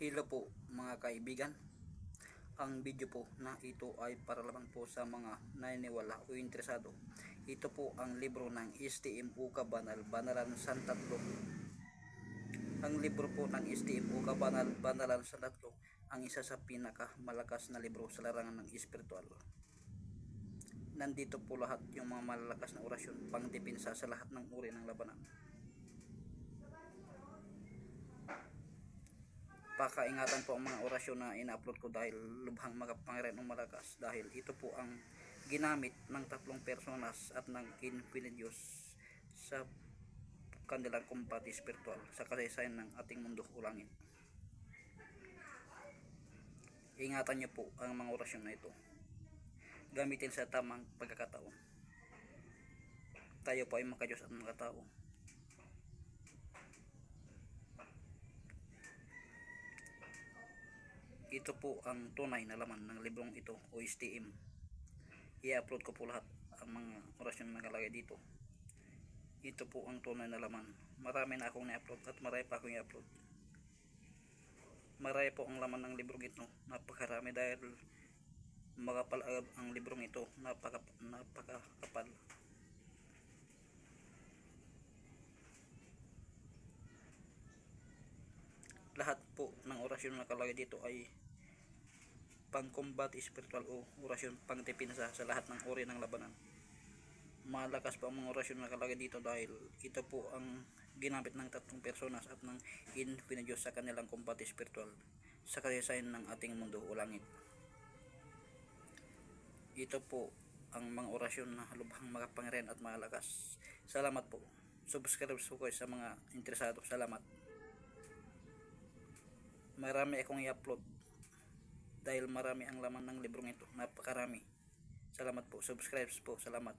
Hello po mga kaibigan. Ang video po na ito ay para lamang po sa mga naniniwala o interesado. Ito po ang libro ng STM o Kabanal-Banalan San Tatlo. Ang libro po ng STM o Kabanal-Banalan San Tatlo ang isa sa pinakamalakas na libro sa larangan ng espiritual. Nandito po lahat yung mga malalakas na orasyon pangdepensa sa lahat ng uri ng labanan. Pakaingatan po ang mga orasyon na ina-upload ko dahil lubhang makapangyarihan ng malakas, dahil ito po ang ginamit ng tatlong personas at ng Diyos sa kanilang kumpati spiritual sa kasaysayan ng ating mundo o langit. Ingatan niyo po ang mga orasyon na ito. Gamitin sa tamang pagkakataon. Tayo po ay makadiyos at makatao. Ito po ang tunay na laman ng librong ito o STM. I-upload ko po lahat ang mga orasyon na nakalagay dito. Ito po ang tunay na laman. Marami na akong na-upload at marami pa akong i-upload. Marami po ang laman ng librong ito. Napakarami dahil makapal ang librong ito. Napakakapal. Lahat po ng orasyon na nakalagay dito ay pang-combat spiritual o orasyon pang-depensa sa lahat ng uri ng labanan. Malakas po ang mga orasyon na nakalagay dito dahil ito po ang ginamit ng tatlong personas at ng Diyos sa kanilang combat spiritual sa kasaysayan ng ating mundo o langit. Ito po ang mga orasyon na lubhang makapangyarihan at malakas. Salamat po. Subscribe po kayo sa mga interesado. Salamat. Marami akong i-upload dahil marami ang laman ng librong ito. Napakarami. Salamat po. Subscribe po. Salamat.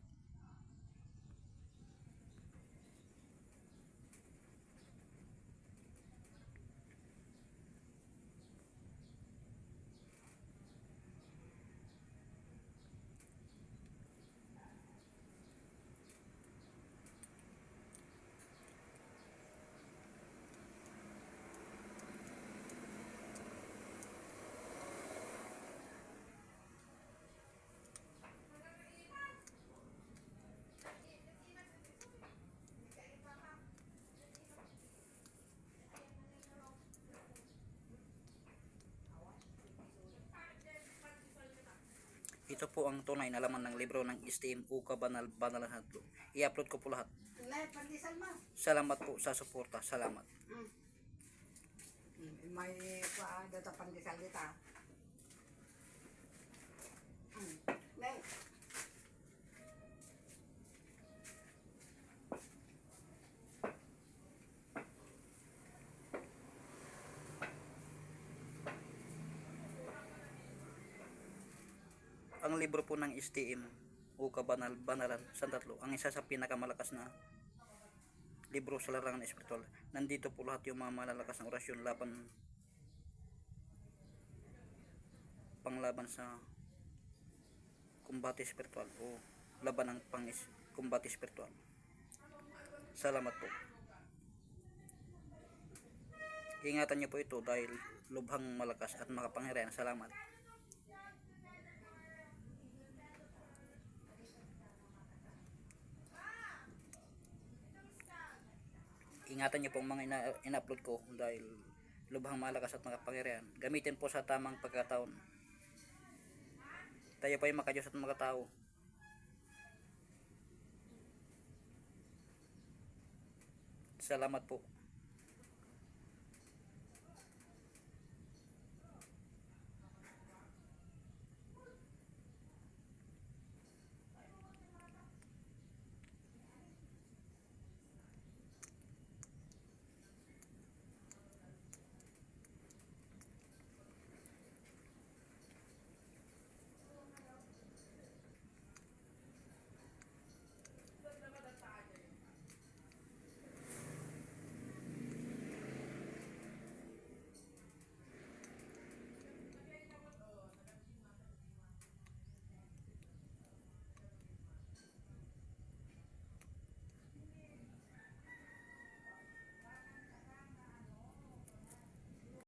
Ito po ang tunay na laman ng libro ng STM o Kabanal-Banalan San Tatlo. I-upload ko po lahat. Salamat po sa suporta. Salamat. May data pandesal dito. Ang libro po ng STM o Kabanal-Banalan San Tatlo ang isa sa pinakamalakas na libro sa larangan ng espiritual. Nandito po lahat yung mga malalakas na orasyon panglaban sa kumbate spiritual o laban ng kumbate spiritual. Salamat po. Ingatan niyo po ito dahil lubhang malakas at makapangyarihan. Salamat. Ingatan niyo po ang mga ina-upload ko dahil lubhang malakas at makapangyarihan. Gamitin po sa tamang pagkataon. Tayo pa ay makadiyos at makatao. Salamat po.